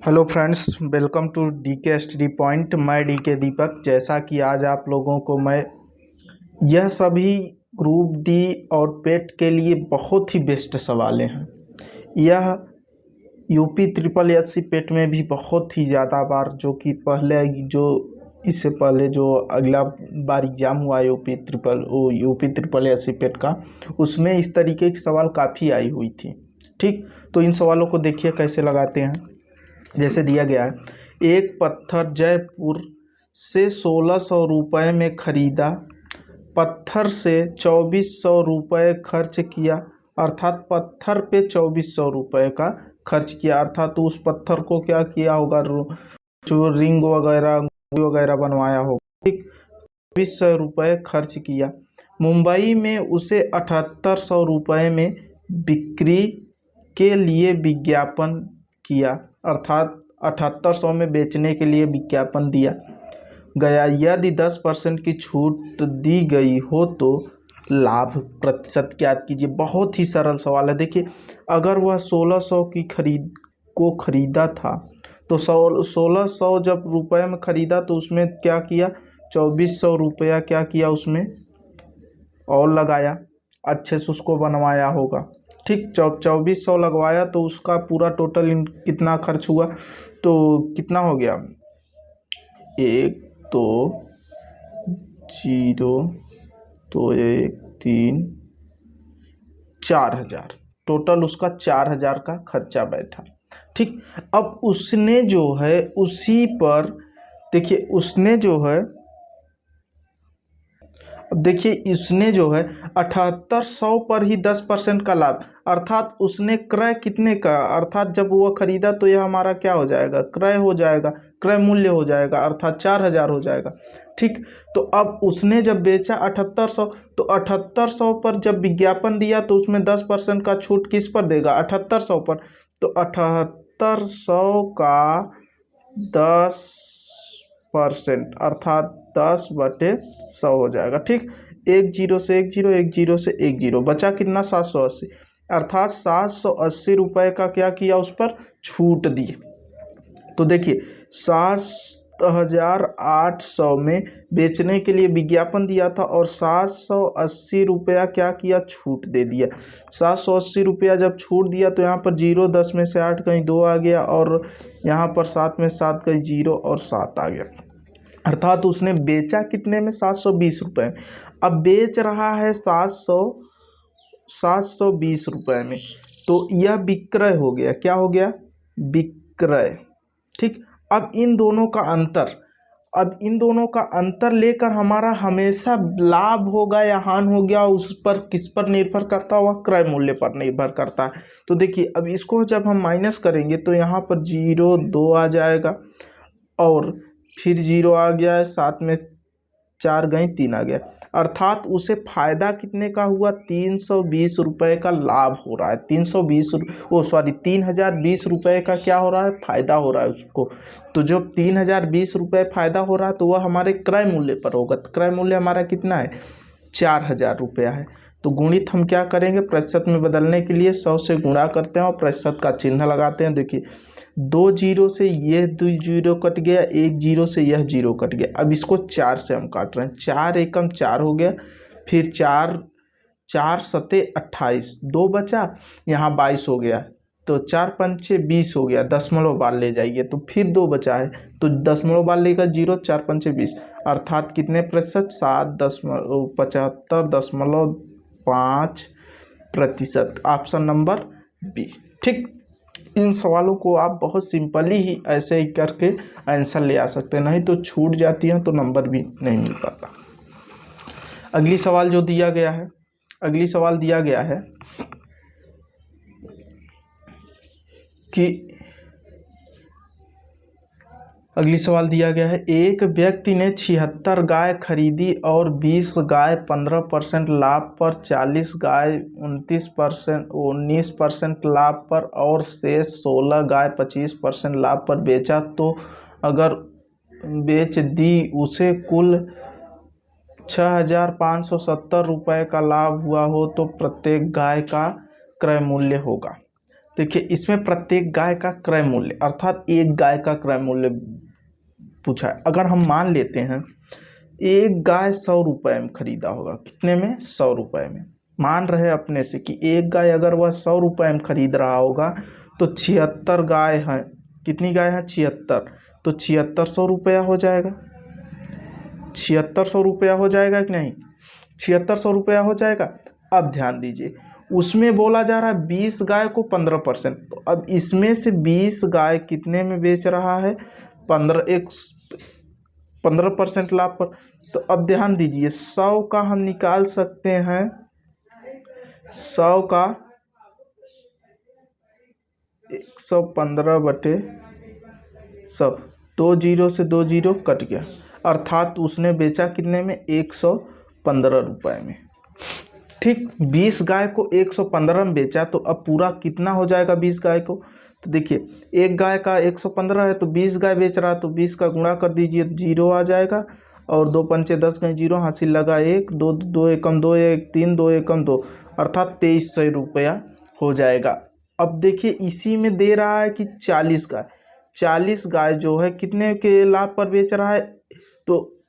Hello friends, welcome to DK study point. मैं DK Deepak. जैसा कि आज आप लोगों को मैं यह सभी ग्रुप डी और पेट के लिए बहुत ही बेस्ट सवालें हैं। यह यूपी ट्रिपल एससी पेट में भी बहुत ही ज़्यादा बार, जो कि पहले जो इससे पहले जो अगला बार एग्ज़ाम हुआ यूपी ट्रिपल एससी पेट का, उसमें इस तरीके की सवाल काफ़ी आई हुई थी। ठीक, तो इन सवालों को देखिए कैसे लगाते हैं। जैसे दिया गया है, एक पत्थर जयपुर से 1600 रुपये में खरीदा, पत्थर से 2400 रुपये खर्च किया, अर्थात पत्थर पे 2400 रुपये का खर्च किया। अर्थात तो उस पत्थर को क्या किया होगा, जो रिंग वगैरह बनवाया होगा। ठीक, 2400 रुपये खर्च किया। मुंबई में उसे 7800 रुपये में बिक्री के लिए विज्ञापन किया, अर्थात 7800 में बेचने के लिए विज्ञापन दिया गया। यदि 10% की छूट दी गई हो तो लाभ प्रतिशत ज्ञात कीजिए। बहुत ही सरल सवाल है। देखिए, अगर वह 1600 की खरीदा था तो 1600 जब रुपए में खरीदा तो उसमें क्या किया, 2400 रुपया क्या किया उसमें और लगाया, अच्छे से उसको बनवाया होगा। ठीक, 2400 लगवाया तो उसका पूरा टोटल कितना खर्च हुआ, तो कितना हो गया, 1 2 0 तो 1 3 4000, टोटल उसका 4000 का खर्चा बैठा। ठीक, अब उसने जो है उसी पर देखिए, उसने जो है अब देखिए इसने जो है 7800 पर ही 10% का लाभ, अर्थात उसने क्रय कितने का, अर्थात जब वो खरीदा तो यह हमारा क्या हो जाएगा, क्रय हो जाएगा, क्रय मूल्य हो जाएगा, अर्थात 4000 हो जाएगा। ठीक, तो अब उसने जब बेचा 7800, तो 7800 पर जब विज्ञापन दिया तो उसमें 10% का छूट किस पर देगा, 7800 पर। तो 7800 का 10% अर्थात 10/100 हो जाएगा। ठीक, 1 0 से 1 0, 1 0 से 1 0, बचा कितना, 780, अर्थात 780 रुपये का क्या किया, उस पर छूट दी। तो देखिए 7800 में बेचने के लिए विज्ञापन दिया था और 780 रुपया क्या किया, छूट दे दिया। 780 रुपया जब छूट दिया तो यहाँ पर 0, 10 में से 8 कहीं 2 आ गया, और यहाँ पर 7 में 7 कहीं 0 और 7 आ गया, अर्थात उसने बेचा कितने में, 720 रुपये में। अब बेच रहा है 720 रुपये में, तो यह विक्रय हो गया, क्या हो गया, विक्रय। ठीक, अब इन दोनों का अंतर लेकर हमारा हमेशा लाभ होगा या हानि हो गया, उस पर किस पर निर्भर करता है, वह क्रय मूल्य पर निर्भर करता है। तो देखिए, अब इसको जब हम माइनस करेंगे तो यहाँ पर 0 2 आ जाएगा, और फिर 0 आ गया है, 7 में 4 गए 3 आ गया, अर्थात उसे फायदा कितने का हुआ, 320 रुपये का लाभ हो रहा है। 3020 रुपये का क्या हो रहा है, फायदा हो रहा है उसको। तो जब 3020 रुपये फायदा हो रहा है तो वह हमारे क्रय मूल्य पर होगा। तो क्रय मूल्य हमारा कितना है, 4000 रुपया है। तो गुणित हम क्या करेंगे, प्रतिशत में बदलने के लिए 100 से गुणा करते हैं और प्रतिशत का चिन्ह लगाते हैं। देखिए, 2 0 से यह 2 0 कट गया, 1 0 से यह 0 कट गया। अब इसको 4 से हम काट रहे हैं, 4 एकम 4 हो गया, फिर 4 4 सते 28, 2 बचा, यहाँ 22 हो गया, तो 4 पंचे 20 हो गया, दशमलव बार ले जाइए, तो फिर 2 बचा है, तो दशमलव बार लेकर 0, 4 पंचे 20, अर्थात कितने प्रतिशत, 75.5%। Option number B. ठीक, इन सवालों को आप बहुत सिंपली ही ऐसे ही करके आंसर ले आ सकते हैं, नहीं तो छूट जाती हैं तो नंबर भी नहीं मिल पाता। अगली सवाल दिया गया है एक व्यक्ति ने 76 गाय खरीदी और 20 गाय 15% लाभ पर, 40 गाय 19% लाभ पर और शेष 16 गाय 25% लाभ पर बेचा। तो अगर बेच दी उसे कुल 6570 रुपये का लाभ हुआ हो तो प्रत्येक गाय का क्रय मूल्य होगा। तो देखिए इसमें प्रत्येक गाय का क्रय मूल्य अर्थात एक गाय का क्रय मूल्य पूछा है। अगर हम मान लेते हैं एक गाय 100 रुपये में खरीदा होगा, कितने में? 100 रुपये में। मान रहे अपने से कि एक गाय अगर वह 100 रुपये में खरीद रहा होगा तो 76 गाय हैं। कितनी गाय हैं? 76। तो 7600 रुपया हो जाएगा। 7600 रुपया हो जाएगा कि नहीं? 7600 रुपया हो जाएगा। अब ध्यान दीजिए, उसमें बोला जा रहा है 20 गाय को 15%। तो अब इसमें से 20 गाय कितने में बेच रहा है? 15% लाभ पर। तो अब ध्यान दीजिए 100 का हम निकाल सकते हैं, 100 का 115/100, 2 जीरो से 2 जीरो कट गया, अर्थात उसने बेचा कितने में? 115 रुपये में। ठीक, 20 गाय को 115 में बेचा, तो अब पूरा कितना हो जाएगा 20 गाय को? तो देखिए एक गाय का 115 है तो 20 गाय बेच रहा है, तो 20 का गुणा कर दीजिए, जीरो आ जाएगा, और 2 पंचे 10 गए जीरो, हासिल लगा 1, 2 2 एकम 2 1 3 2 एकम 2, अर्थात 2300 रुपया हो जाएगा। अब देखिए इसी में दे रहा है कि 40 गाय, 40 गाय जो है कितने के लाभ पर बेच रहा है? तो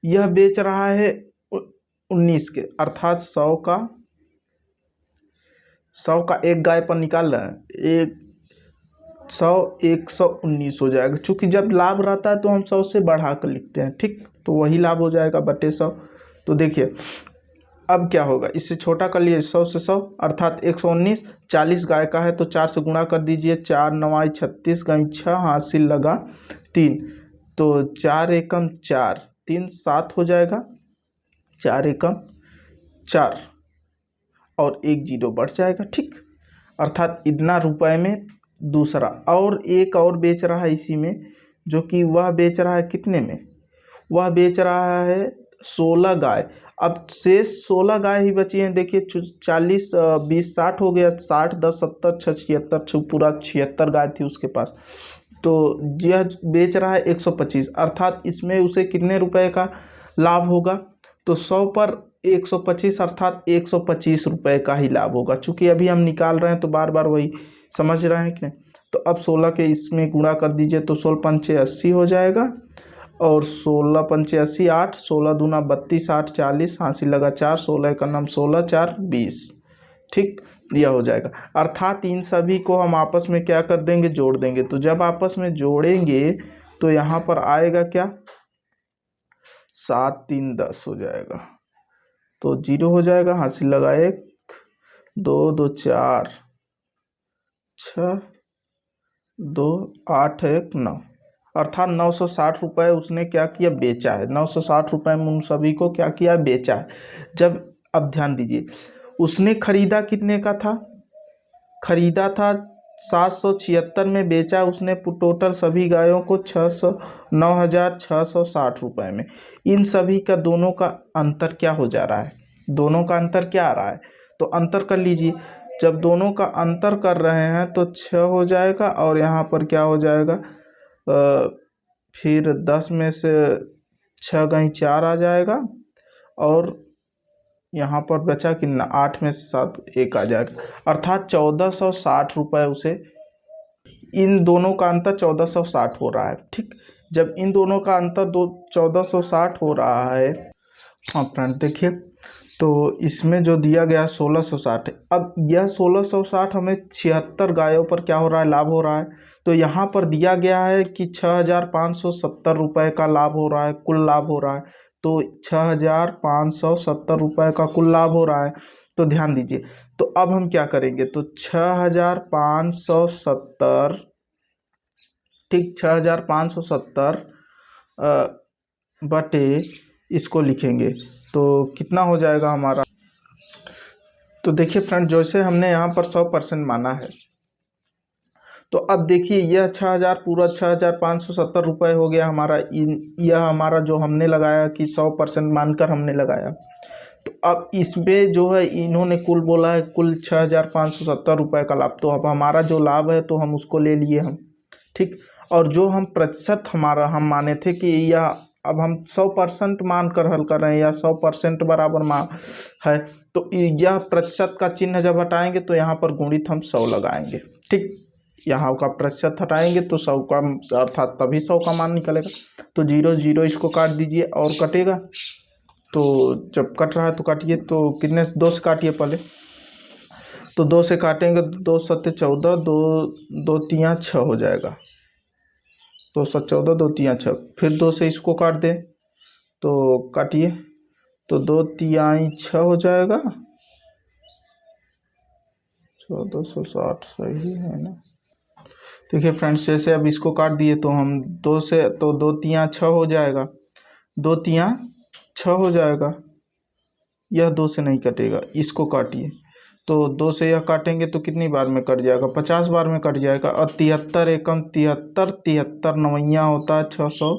यह बेच रहा है 19 के, अर्थात 100 का एक गाय पर निकाल रहे हैं, 119 हो जाएगा। चूंकि जब लाभ रहता है तो हम 100 से बढ़ा कर लिखते हैं, ठीक, तो वही लाभ हो जाएगा बटे 100। तो देखिए अब क्या होगा, इससे छोटा कर लिए 100 से 100, अर्थात 119। 40 गाय का है तो 4 से गुणा कर दीजिए, 4 9 36 गई 6, हासिल लगा 3, तो 4 एकम 4, 3 7 हो जाएगा, 4 एकम 4 और 1 जीरो बढ़ जाएगा, ठीक, अर्थात इतना रुपए में दूसरा और एक और बेच रहा है इसी में, जो कि वह बेच रहा है कितने में? वह बेच रहा है 16 गाय। अब शेष 16 गाय ही बची हैं। देखिए 40 20 60 हो गया, 60 10 70 76, पूरा 76 गाय थी उसके पास, तो यह बेच रहा है 125, अर्थात इसमें उसे कितने रुपए का लाभ होगा? तो 100 पर 125, अर्थात 125 रुपये का ही लाभ होगा। चूँकि अभी हम निकाल रहे हैं तो बार बार वही समझ रहे हैं कि नहीं। तो अब 16 के इसमें गुणा कर दीजिए, तो 16 पंचे 80 हो जाएगा, और 16 पंचे 80 8, 16 दूना 32, 8 40, हासिल लगा 4, 16 का नाम 16 4 20, ठीक, यह हो जाएगा। अर्थात इन सभी को हम आपस में क्या कर देंगे? जोड़ देंगे। तो जब आपस में जोड़ेंगे तो यहाँ पर आएगा क्या? 7 3 10 हो जाएगा, तो जीरो हो जाएगा, हासिल लगा 1 2 2 4 6 2 8 1 9, अर्थात 960 रुपये उसने क्या किया? बेचा है। 960 रुपये में उन सभी को क्या किया? बेचा है। जब अब ध्यान दीजिए उसने खरीदा कितने का था? खरीदा था 776 में, बेचा उसने टोटल सभी गायों को 9660 रुपये में। इन सभी का दोनों का अंतर क्या हो जा रहा है? दोनों का अंतर क्या आ रहा है? तो अंतर कर लीजिए। जब दोनों का अंतर कर रहे हैं तो 6 हो जाएगा, और यहाँ पर क्या हो जाएगा? फिर 10 में से 6 गई 4 आ जाएगा, और यहाँ पर बचा कितना? 8 में से 7 1 आ जाएगा, अर्थात 1460 रुपये उसे, इन दोनों का अंतर 1460 हो रहा है, ठीक। जब इन दोनों का अंतर 1460 हो रहा है, हाँ फ्रेंड देखिए, तो इसमें जो दिया गया 1660 है। अब यह 1660 हमें 76 गायों पर क्या हो रहा है? लाभ हो रहा है। तो यहाँ पर दिया गया है कि 6570 रुपये का लाभ हो रहा है, कुल लाभ हो रहा है। तो 6570 रुपये का कुल लाभ हो रहा है। तो ध्यान दीजिए, तो अब हम क्या करेंगे? तो 6570, ठीक, 6570 बटे इसको लिखेंगे तो कितना हो जाएगा हमारा? तो देखिए फ्रेंड, जैसे हमने यहाँ पर 100% माना है, तो अब देखिए यह 6000 पूरा 6570 रुपये हो गया हमारा। यह हमारा जो हमने लगाया कि 100% मानकर हमने लगाया। तो अब इसमें जो है इन्होंने कुल बोला है कुल 6570 रुपये का लाभ। तो अब हमारा जो लाभ है तो हम उसको ले लिए हम, ठीक। और जो हम प्रतिशत हमारा हम माने थे कि यह अब हम 100% मान कर हल कर रहे हैं या 100% बराबर मान है, तो यह प्रतिशत का चिन्ह जब हटाएंगे तो यहाँ पर गुणित हम 100 लगाएंगे। ठीक, यहाँ का प्रतिशत हटाएंगे तो 100 का अर्थात तभी 100 का मान निकलेगा। तो 0 0 इसको काट दीजिए और कटेगा। तो जब कट रहा है तो काटिए, तो कितने 2 से काटिए पहले, तो 2 से काटेंगे 2 7 14, 2 2 3 6 हो जाएगा। 2 7 14, 2 3 6, फिर 2 से इसको काट दें तो काटिए, तो 2 3 6 हो जाएगा। 1460 सही है ना। देखिए फ्रेंड्स, जैसे अब इसको काट दिए तो हम 2 से, तो 2 3 6 हो जाएगा, 2 3 6 हो जाएगा। यह 2 से नहीं कटेगा, इसको काटिए, तो 2 से यह काटेंगे तो कितनी बार में कट जाएगा, 50 बार में कट जाएगा। और 73 एकम 73, 73 नवैया होता है 600,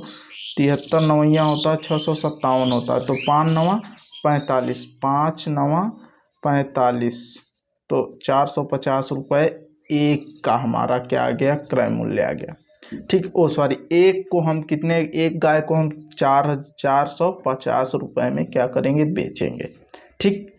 73 नवैया होता है 657 होता है। तो 5 9 45, 5 9 45, तो 450 रुपये एक का हमारा क्या आ गया, क्रय मूल्य आ गया। ठीक, ओ सॉरी, एक को हम कितने, एक गाय को हम 4,450 रुपये में क्या करेंगे, बेचेंगे। ठीक,